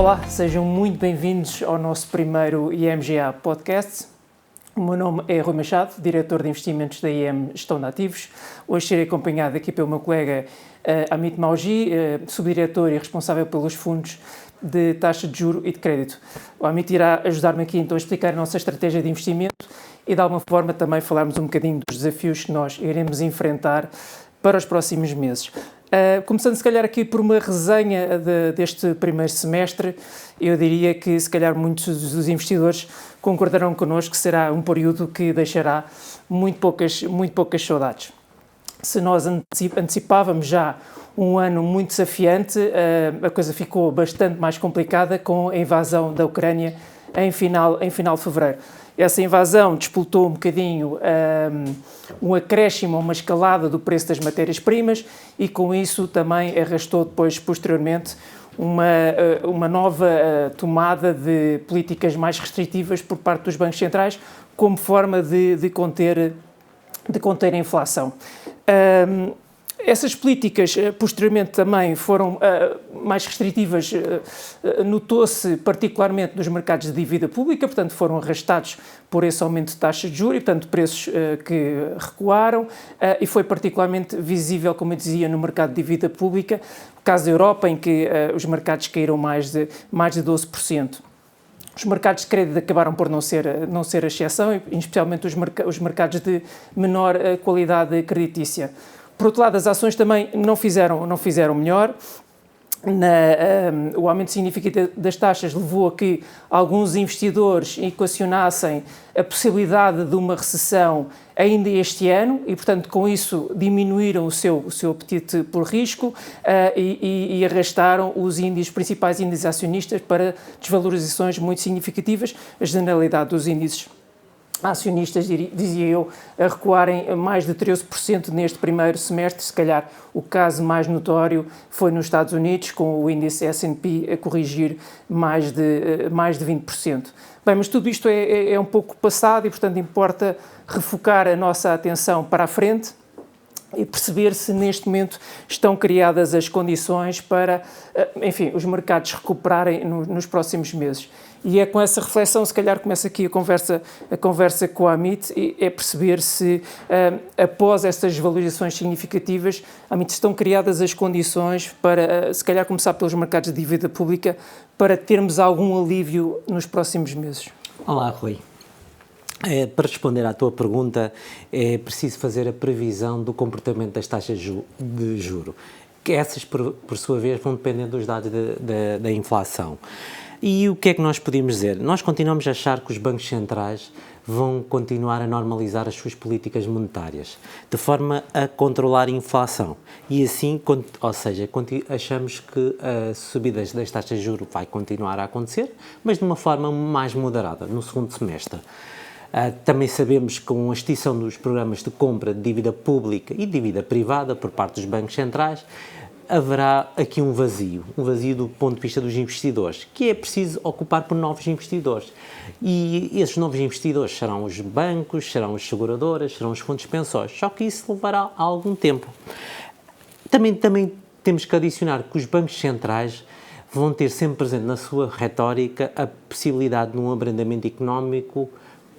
Olá, sejam muito bem-vindos ao nosso primeiro IMGA Podcast. O meu nome é Rui Machado, diretor de investimentos da IM Gestão de Ativos. Hoje serei acompanhado aqui pelo meu colega Amit Mauji, subdiretor e responsável pelos fundos de taxa de juro e de crédito. O Amit irá ajudar-me aqui então a explicar a nossa estratégia de investimento e de alguma forma também falarmos um bocadinho dos desafios que nós iremos enfrentar para os próximos meses. Começando se calhar aqui por uma resenha deste primeiro semestre, eu diria que se calhar muitos dos investidores concordarão connosco que será um período que deixará muito poucas saudades. Se nós antecipávamos já um ano muito desafiante, a coisa ficou bastante mais complicada com a invasão da Ucrânia em final de fevereiro. Essa invasão disputou um bocadinho um acréscimo, uma escalada do preço das matérias-primas e com isso também arrastou depois, posteriormente, uma nova tomada de políticas mais restritivas por parte dos bancos centrais como forma de conter a inflação. Essas políticas, posteriormente, também foram mais restritivas, notou-se particularmente nos mercados de dívida pública, portanto, foram arrastados por esse aumento de taxas de juros e, portanto, preços que recuaram, e foi particularmente visível, como eu dizia, no mercado de dívida pública, no caso da Europa, em que os mercados caíram mais de 12%. Os mercados de crédito acabaram por não ser a exceção, especialmente os mercados de menor qualidade creditícia. Por outro lado, as ações também não fizeram melhor. O aumento significativo das taxas levou a que alguns investidores equacionassem a possibilidade de uma recessão ainda este ano e, portanto, com isso diminuíram o seu apetite por risco e arrastaram os principais índices acionistas para desvalorizações muito significativas. A generalidade dos índices acionistas, dizia eu, a recuarem mais de 13% neste primeiro semestre. Se calhar o caso mais notório foi nos Estados Unidos, com o índice S&P a corrigir mais de 20%. Bem, mas tudo isto é um pouco passado e, portanto, importa refocar a nossa atenção para a frente e perceber se neste momento estão criadas as condições para, enfim, os mercados recuperarem nos próximos meses. E é com essa reflexão, se calhar, começa aqui a conversa com a Amit, e é perceber se, após estas valorizações significativas, Amit, estão criadas as condições para, se calhar, começar pelos mercados de dívida pública, para termos algum alívio nos próximos meses. Olá, Rui. Para responder à tua pergunta, é preciso fazer a previsão do comportamento das taxas de juro, que essas, por sua vez, vão depender dos dados da inflação. E o que é que nós podemos dizer? Nós continuamos a achar que os bancos centrais vão continuar a normalizar as suas políticas monetárias, de forma a controlar a inflação. E assim, ou seja, achamos que a subida das taxas de juros vai continuar a acontecer, mas de uma forma mais moderada, no segundo semestre. Também sabemos que com a extinção dos programas de compra de dívida pública e dívida privada por parte dos bancos centrais, haverá aqui um vazio do ponto de vista dos investidores, que é preciso ocupar por novos investidores. E esses novos investidores serão os bancos, serão as seguradoras, serão os fundos pensórios, só que isso levará algum tempo. Também temos que adicionar que os bancos centrais vão ter sempre presente na sua retórica a possibilidade de um abrandamento económico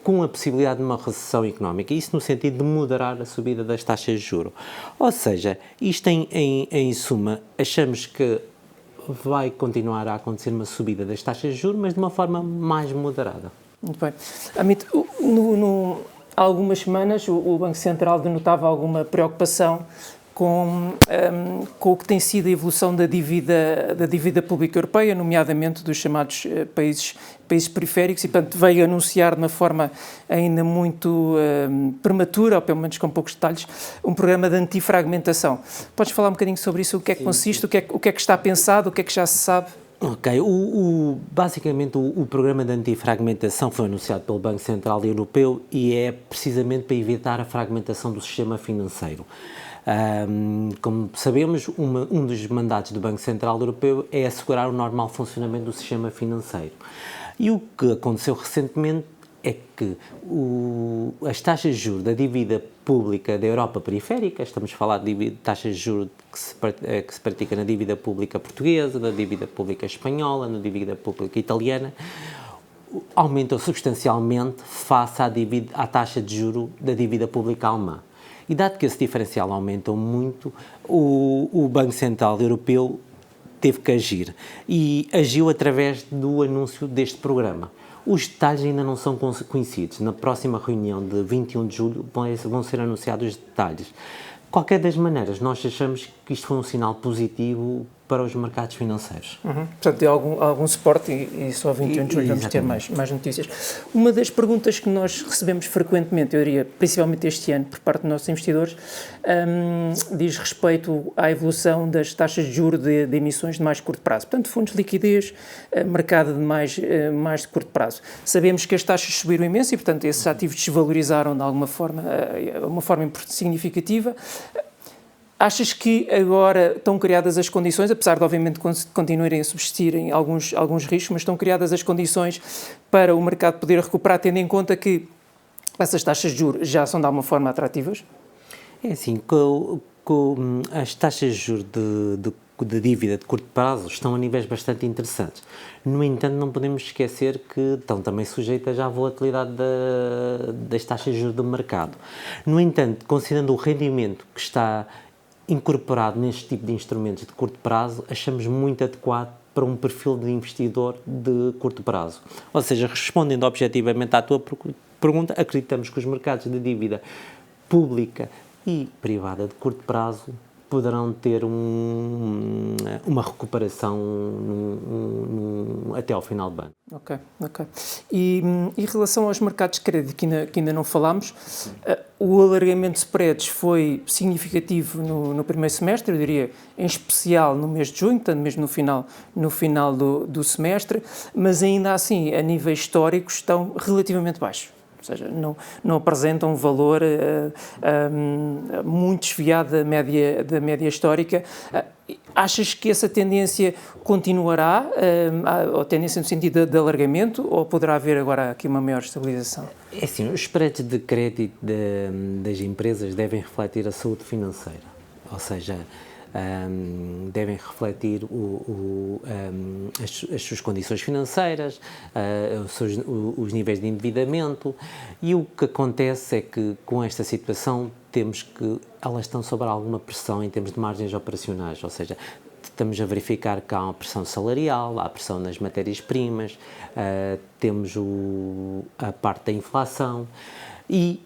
com a possibilidade de uma recessão económica, isso no sentido de moderar a subida das taxas de juros. Ou seja, isto em suma, achamos que vai continuar a acontecer uma subida das taxas de juros, mas de uma forma mais moderada. Muito bem. Amit, há algumas semanas o Banco Central denotava alguma preocupação com o que tem sido a evolução da dívida pública europeia, nomeadamente dos chamados países periféricos, e, portanto, veio anunciar de uma forma ainda muito prematura, ou pelo menos com poucos detalhes, um programa de antifragmentação. Podes falar um bocadinho sobre isso? O que é que consiste? O que é que está pensado? O que é que já se sabe? Ok, basicamente o programa de antifragmentação foi anunciado pelo Banco Central Europeu e é precisamente para evitar a fragmentação do sistema financeiro. Como sabemos, um dos mandatos do Banco Central Europeu é assegurar o normal funcionamento do sistema financeiro. E o que aconteceu recentemente é que as taxas de juros da dívida pública da Europa periférica, estamos a falar de taxas de juros que se pratica na dívida pública portuguesa, da dívida pública espanhola, na dívida pública italiana, aumentou substancialmente face à taxa de juro da dívida pública alemã. E dado que esse diferencial aumentou muito, o Banco Central Europeu teve que agir. E agiu através do anúncio deste programa. Os detalhes ainda não são conhecidos. Na próxima reunião de 21 de julho vão ser anunciados os detalhes. De qualquer das maneiras, nós achamos que isto foi um sinal positivo para os mercados financeiros. Portanto, tem algum suporte e só 21 de julho vamos ter mais notícias. Uma das perguntas que nós recebemos frequentemente, eu diria, principalmente este ano, por parte dos nossos investidores, diz respeito à evolução das taxas de juros de emissões de mais curto prazo. Portanto, fundos de liquidez, mercado de mais de curto prazo. Sabemos que as taxas subiram imenso e, portanto, esses ativos desvalorizaram de alguma forma, uma forma significativa. Achas que agora estão criadas as condições, apesar de obviamente continuarem a subsistirem alguns riscos, mas estão criadas as condições para o mercado poder recuperar, tendo em conta que essas taxas de juros já são de alguma forma atrativas? É assim, as taxas de juros de dívida de curto prazo estão a níveis bastante interessantes. No entanto, não podemos esquecer que estão também sujeitas à volatilidade das taxas de juros do mercado. No entanto, considerando o rendimento que está incorporado neste tipo de instrumentos de curto prazo, achamos muito adequado para um perfil de investidor de curto prazo. Ou seja, respondendo objetivamente à tua pergunta, acreditamos que os mercados de dívida pública e privada de curto prazo poderão ter uma recuperação até ao final do ano. Ok. E em relação aos mercados de crédito, que ainda não falámos, o alargamento de spreads foi significativo no primeiro semestre, eu diria, em especial no mês de junho, portanto, mesmo no final do semestre, mas ainda assim, a níveis históricos, estão relativamente baixos. Ou seja, não apresentam um valor muito desviado da média histórica. Achas que essa tendência continuará, a tendência no sentido de alargamento, ou poderá haver agora aqui uma maior estabilização? É assim, os spreads de crédito das empresas devem refletir a saúde financeira, ou seja, devem refletir as suas condições financeiras, os níveis de endividamento, e o que acontece é que com esta situação temos que elas estão sob alguma pressão em termos de margens operacionais, ou seja, estamos a verificar que há uma pressão salarial, há pressão nas matérias-primas, temos a parte da inflação e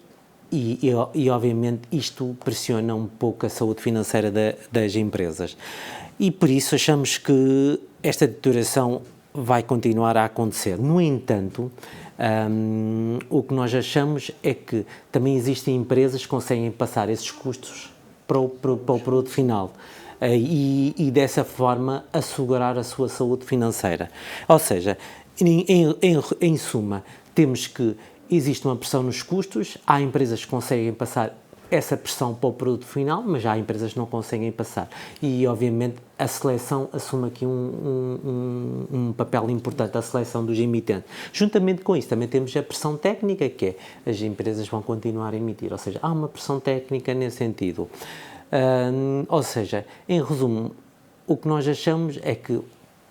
obviamente isto pressiona um pouco a saúde financeira das empresas e por isso achamos que esta deterioração vai continuar a acontecer. No entanto, o que nós achamos é que também existem empresas que conseguem passar esses custos para o produto final e dessa forma assegurar a sua saúde financeira. Ou seja, em suma, temos que existe uma pressão nos custos, há empresas que conseguem passar essa pressão para o produto final, mas há empresas que não conseguem passar. E, obviamente, a seleção assume aqui um papel importante, a seleção dos emitentes. Juntamente com isso, também temos a pressão técnica, que é as empresas vão continuar a emitir, ou seja, há uma pressão técnica nesse sentido. Ou seja, em resumo, o que nós achamos é que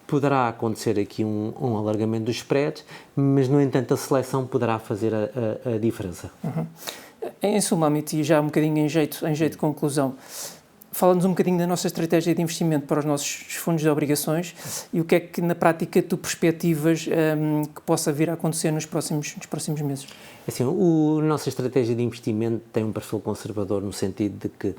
poderá acontecer aqui um alargamento dos spreads, mas, no entanto, a seleção poderá fazer a diferença. Em suma, e já um bocadinho em jeito de conclusão, fala-nos um bocadinho da nossa estratégia de investimento para os nossos fundos de obrigações e o que é que, na prática, tu perspectivas que possa vir a acontecer nos próximos meses? Assim, a nossa estratégia de investimento tem um perfil conservador no sentido de que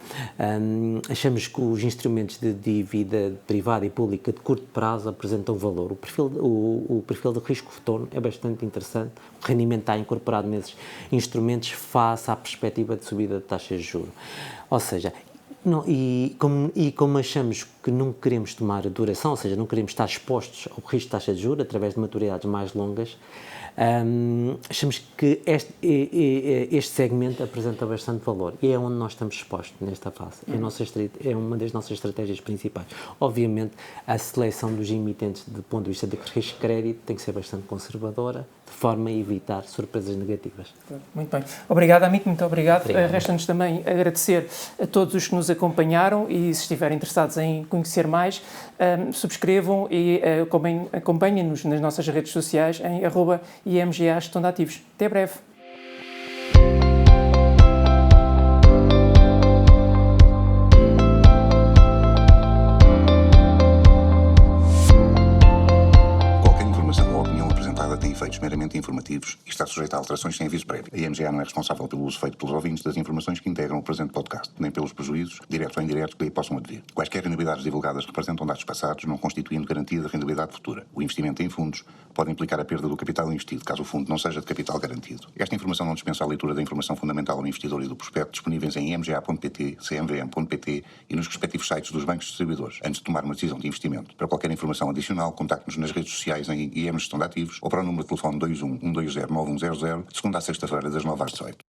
achamos que os instrumentos de dívida privada e pública de curto prazo apresentam valor. O perfil de risco-retorno é bastante interessante, o rendimento está incorporado nesses instrumentos face à perspectiva de subida de taxas de juros. Ou seja, como achamos que não queremos tomar a duração, ou seja, não queremos estar expostos ao risco de taxa de juros através de maturidades mais longas, achamos que este segmento apresenta bastante valor e é onde nós estamos expostos nesta fase. É uma das nossas estratégias principais. Obviamente, a seleção dos emitentes do ponto de vista de risco de crédito tem que ser bastante conservadora, de forma a evitar surpresas negativas. Muito bem. Obrigado, Amit, muito obrigado. Obrigado. Resta-nos também agradecer a todos os que nos acompanharam e, se estiverem interessados em conhecer mais, subscrevam e acompanhem-nos nas nossas redes sociais em @IMGA Gestão de Ativos. Até breve. Tem efeitos meramente informativos e está sujeita a alterações sem aviso prévio. A IMGA não é responsável pelo uso feito pelos ouvintes das informações que integram o presente podcast, nem pelos prejuízos, diretos ou indiretos, que lhe possam advir. Quaisquer rendibilidades divulgadas representam dados passados, não constituindo garantia de rendibilidade futura. O investimento em fundos pode implicar a perda do capital investido, caso o fundo não seja de capital garantido. Esta informação não dispensa a leitura da informação fundamental ao investidor e do prospecto, disponíveis em imga.pt, cmvm.pt e nos respectivos sites dos bancos distribuidores, antes de tomar uma decisão de investimento. Para qualquer informação adicional, contacte-nos nas redes sociais em IM Gestão de Ativos ou para o número de telefone 21 120 9100, de segunda a sexta-feira, das 9 às 18.